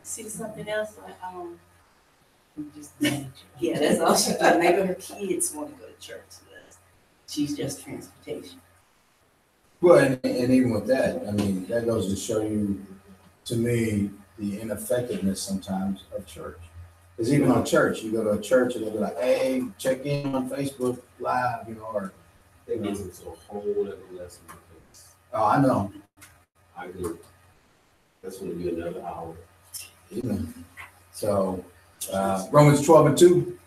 see something else like, yeah, that's all she does. Maybe her kids want to go to church. So she's just transportation. Well, and even with that, I mean, that goes to show you, to me, the ineffectiveness sometimes of church. Because even on church, you go to a church and they'll be like, hey, check in on Facebook Live, you know, or. That gets into a whole other lesson. Oh, I know. I agree. That's going to be another hour. Even. So, Romans 12:2.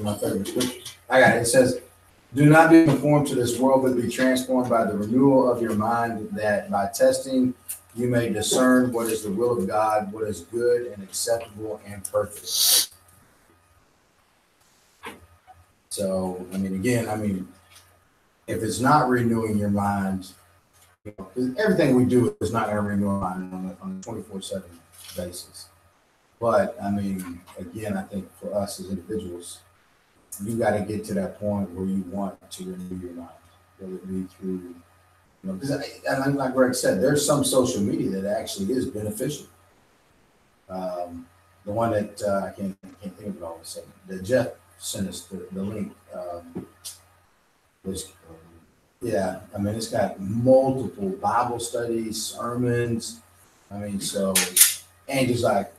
My favorite scripture. I got it. It says, do not be conformed to this world, but be transformed by the renewal of your mind, that by testing you may discern what is the will of God, what is good and acceptable and perfect. So, I mean, again, if it's not renewing your mind, you know, 'cause everything we do is not going to renew our mind on a 24/7 basis. But I mean, again, I think for us as individuals, you got to get to that point where you want to renew your mind, whether it be through, you know, because like Greg said, there's some social media that actually is beneficial. The one that I can't think of it all of a sudden, that Jeff sent us the link. Was Yeah, I mean, it's got multiple Bible studies, sermons. I mean, so, and just like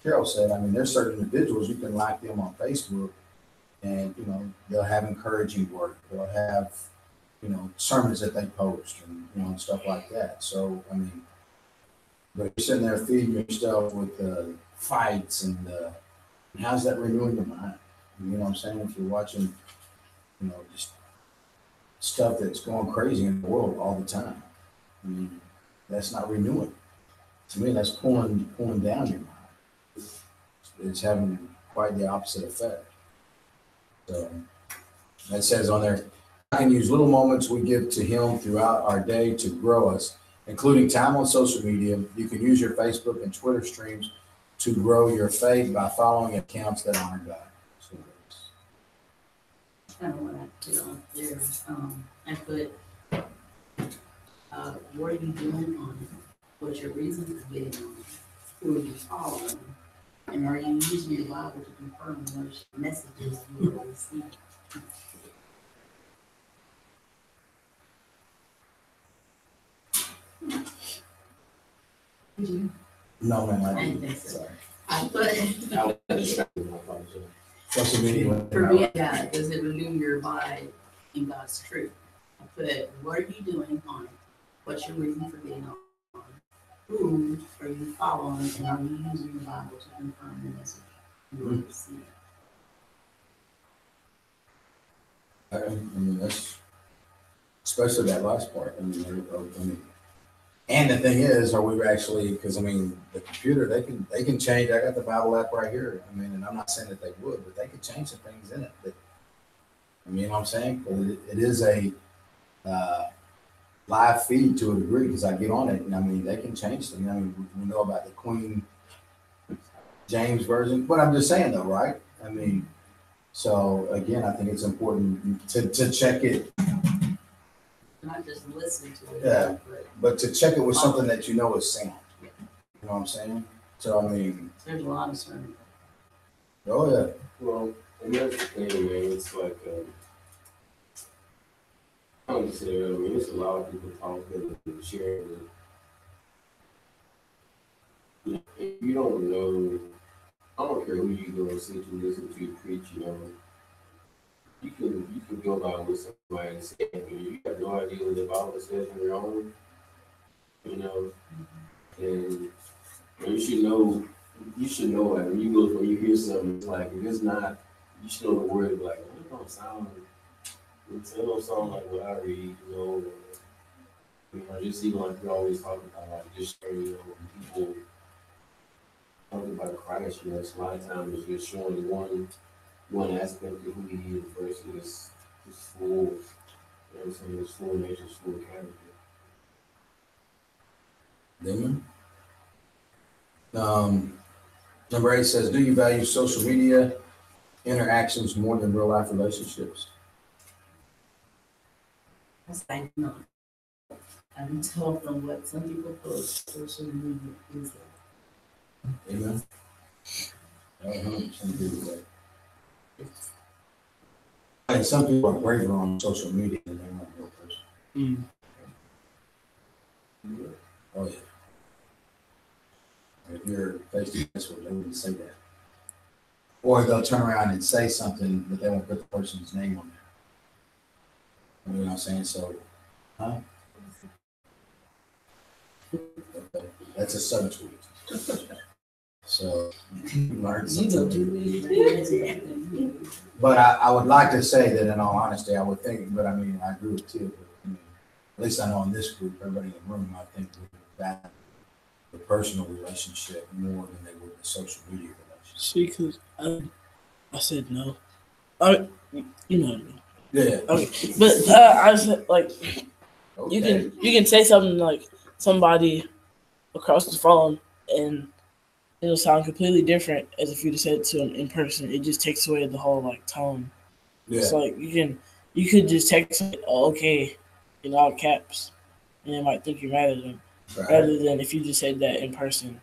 Carol said, I mean, there's certain individuals, you can like them on Facebook and, you know, they'll have encouraging work. They'll have, you know, sermons that they post and, you know, and stuff like that. So, I mean, but if you're sitting there feeding yourself with fights and how's that renewing your mind? You know what I'm saying? If you're watching, you know, just stuff that's going crazy in the world all the time, I mean, that's not renewing. To me, that's pulling down your mind. It's having quite the opposite effect. So that says on there, I can use little moments we give to Him throughout our day to grow us, including time on social media. You can use your Facebook and Twitter streams to grow your faith by following accounts that honor God. So Kind of what I put on there. I put, what are you doing on it? What's your reason for getting on it? Who are you following? And are you using your Bible to confirm those messages you will receive? Did you? no, man, I didn't think so. I put, I was distracted, I apologize. social media. for me, yeah, does it renew your mind in God's truth? I put, what are you doing on it? What's your reason for being on it? Who are you following? And are you using the Bible to confirm the message you will receive? I mean, that's especially that last part. I mean, and the thing is, are we actually? Because I mean, the computer they can change. I got the Bible app right here. I mean, and I'm not saying that they would, but they could change some things in it. That, I mean, you know what I'm saying? It is a live feed to a degree because I get on it, and I mean, they can change things. I mean, we know about the Queen James version, but I'm just saying though, right? I mean, so again, I think it's important to check it. Not just listen to it. Yeah. But But to check it with something that you know is sound. You know what I'm saying? So I mean, there's a lot of sermons. oh yeah. Well, and that's the thing, man. It's like, I don't say, I mean, it's a lot of people talking and sharing. If you don't know, I don't care who you go and see to listen to preach, you know. You can go by what somebody is saying, but you have no idea what the Bible says on your own, you know. And you should know like when you hear something, it's like if it's not, you should know the word like it don't sound like what I read, you know. You know, just even like we always talk about like just sharing, you know, when people talking about Christ, you know, it's a lot of times it's just showing one aspect of who he is versus his full, you know what I'm saying, his full nature, his full character. Damon. Number 8 says, do you value social media interactions more than real life relationships? I say no. I can tell from what some people post, social media is like. Amen. I 100% agree with that. And some people are braver on social media than they are in real person. Oh yeah. If you're face to face with them, they wouldn't say that. Or they'll turn around and say something, but they won't put the person's name on there. You know what I'm saying? So, huh? Okay. That's a subtweet. So, you learn something. But I would like to say that in all honesty, I would think, but I mean, I agree with you. But, I mean, at least I know in this group, everybody in the room, I think would value the personal relationship more than they would the social media relationship. See, because I said no. You know what I mean. Yeah. Okay. But I was like, Okay. you can say something like somebody across the phone, and it'll sound completely different as if you just said it to them in person. It just takes away the whole like tone. Yeah. It's like you could just text it, oh, okay, in all caps, and they might think you're mad at them. Right. Rather than if you just said that in person,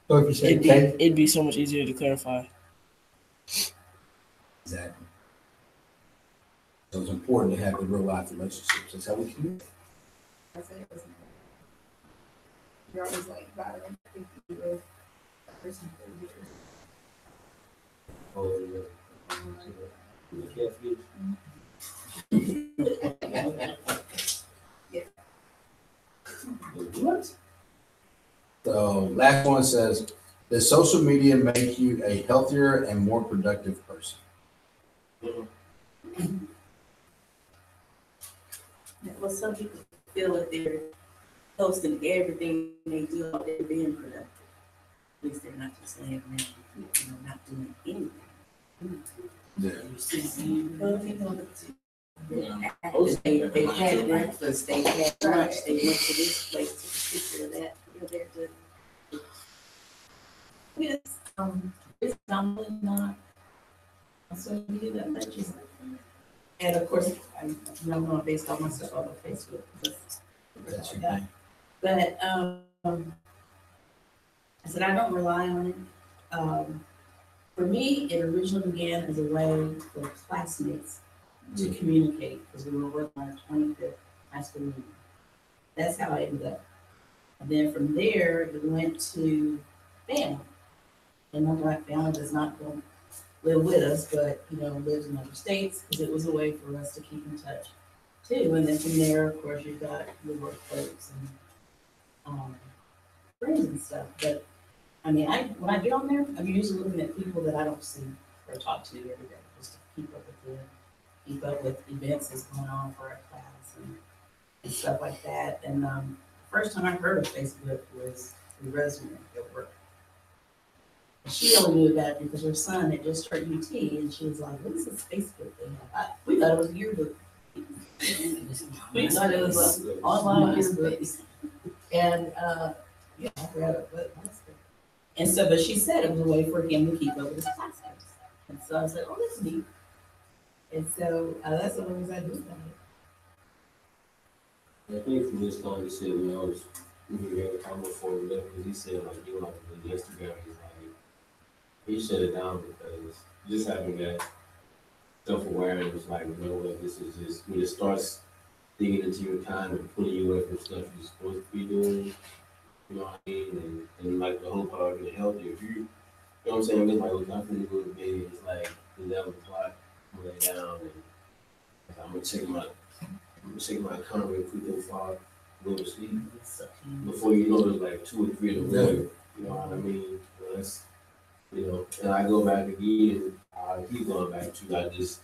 So if you say it'd be K, it'd be so much easier to clarify. exactly. So it's important to have the real life relationships. That's how we communicate. I said it was. You're always like battling with a person for years. Oh, yeah. Yeah. What? So last one says, does social media make you a healthier and more productive person? Well, some people feel that they're posting everything they do out there being productive. At least they're not just laying around, not doing anything. Yeah. Well, you know, they had breakfast, they had lunch, they went to this place, to this, to that, they're good. Yes, it's something not on social media that much is. And of course, I'm not based on myself on Facebook. That's your thing. But, I said, I don't rely on it. For me, it originally began as a way for classmates to communicate, because we were working on our 25th high school reunion. That's how I ended up. And then from there, it went to family. And my black family does not live with us, but, lives in other states, because it was a way for us to keep in touch too. And then from there, of course, you've got your work folks and friends and stuff. But I mean, when I get on there, I'm usually looking at people that I don't see or talk to every day, just to keep up with them, keep up with events that's going on for our class and stuff like that. And first time I heard of Facebook was through Rosemary at work. She only knew about it because her son had just started UT, and she was like, "What is this Facebook thing?" We thought it was a yearbook. We thought it was an online yearbook. And yeah, I forgot what it was. And so, but she said it was a way for him to keep up with his classmates. And so I said, "Oh, that's neat." And so that's the only reason I do about it. I think from this time he said when I was here a time before we left, because he said like the Instagram is like he shut it down because just having that self-awareness, like what this is just when it starts digging into your time and pulling you away from stuff you're supposed to be doing, you know what I mean? And like the whole part of getting healthy. If you know what I'm saying, it's like look, I'm gonna go to bed, it's like 11 o'clock, I'm lay down and I'm gonna check my account real quick before I go to sleep. Before you know there's like 2 or 3 in the morning. You know what I mean? That's and I go back again, I keep going back to not just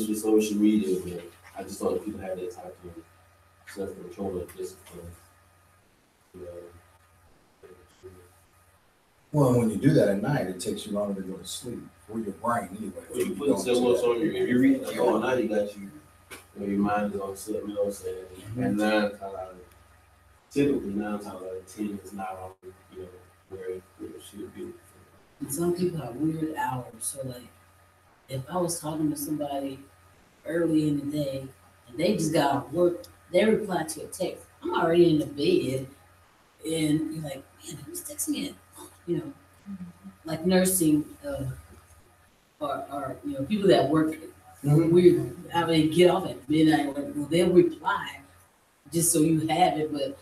with social media, but I just thought people had that type of self-control and discipline. Well, when you do that at night, it takes you longer to go to sleep, or your brain anyway. Well, you put so much on you. If you read like all night, you got your mind is on something else, and 9 times out of typically 9 times out of 10 is not on where it should be. And some people have weird hours. So like, if I was talking to somebody early in the day and they just got off work, they reply to a text. I'm already in the bed, and you're like, man, who's texting me? Like nursing, or people that work weird. I mean, get off at midnight. Well, they'll reply just so you have it, but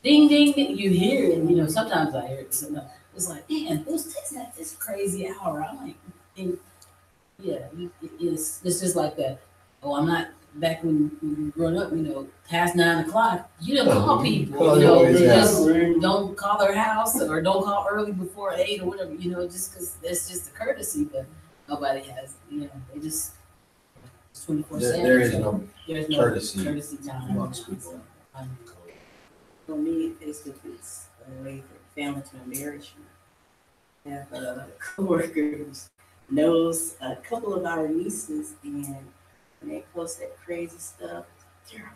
ding ding, you hear it. Sometimes I hear it. Sometimes it's like, man, who's texting at this crazy hour? I'm like, it's just like that. Oh, I'm not back when we were growing up. Past 9 o'clock, you don't call people. They just don't call their house or don't call early before 8 or whatever. Just because that's just a courtesy. But nobody has. They just 24/7. There's no courtesy time amongst people. For me, Facebook is a way for family to embarrass you. I have coworkers knows a couple of our nieces, and when they post that crazy stuff, they're,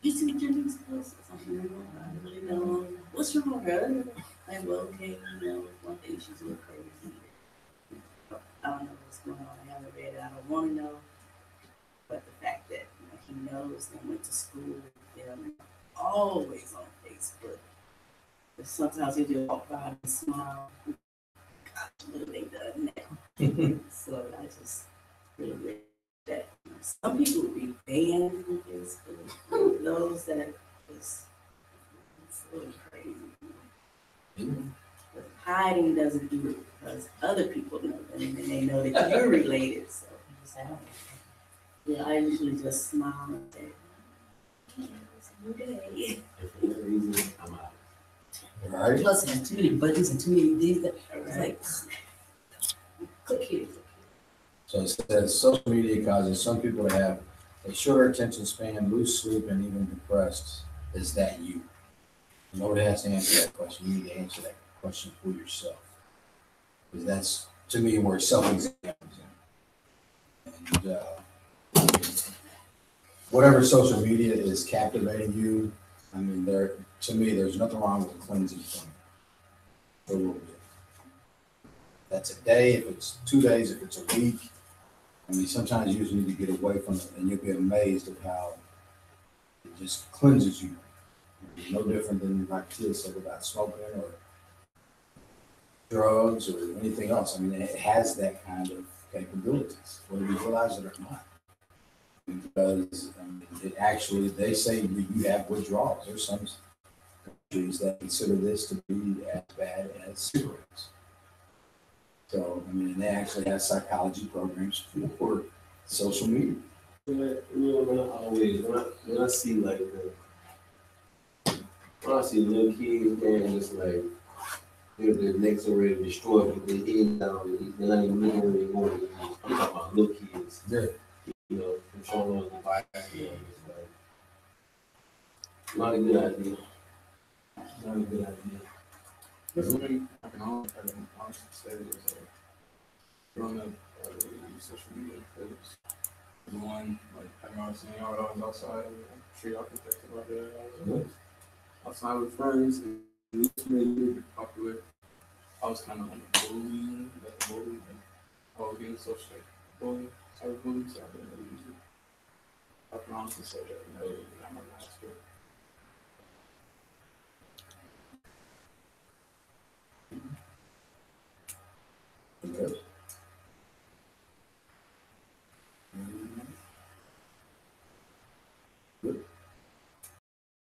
you see what your niece posts? Something I don't really know. What's wrong with her? Like, well, okay, you know, one thing she's a little crazy. I don't know what's going on. I haven't read it. I don't want to know. But the fact that he knows and went to school with them, always on Facebook. But sometimes he'll just walk by and smile. Gosh, what have they done now? So I just really wish that some people would be banned from Facebook. Those that was it's really crazy. But hiding doesn't do it because other people know them and they know that you're related. So yeah, I usually just smile and say, "Okay, it's a new day." And for that reason, I'm out. Right? Plus, it has too many buttons and too many things that it's like, click here. So it says social media causes some people to have a shorter attention span, lose sleep, and even depressed. Is that you? Nobody has to answer that question. You need to answer that question for yourself. Because that's, to me, where self-exam is in. And whatever social media is captivating you, I mean, to me, there's nothing wrong with cleansing from it. There will be. That's a day, if it's 2 days, if it's a week. I mean, sometimes you just need to get away from it, and you'll be amazed at how it just cleanses you. No different than like Tia said about smoking or drugs or anything else. I mean, it has that kind of capabilities, whether we realize it or not. Because it actually, they say you have withdrawals. There's some countries that consider this to be as bad as cigarettes. So, I mean, they actually have psychology programs for social media. When I see like when I see little kids, man, just like their necks already destroyed with their head down, they're not even looking where they're going. I'm talking about little kids. Yeah. You know, controlling the device. You know, it's like not a good idea. Not a good idea. There's women I can honestly say is growing up with social media because the one like I remember seeing y'all when I was outside. I'm sure y'all can text about that. I was outside with friends and this made it really popular. I was kind of like bullying, I was getting social bullying, cyberbullying, so I didn't really use it. I can honestly say that, you know, I'm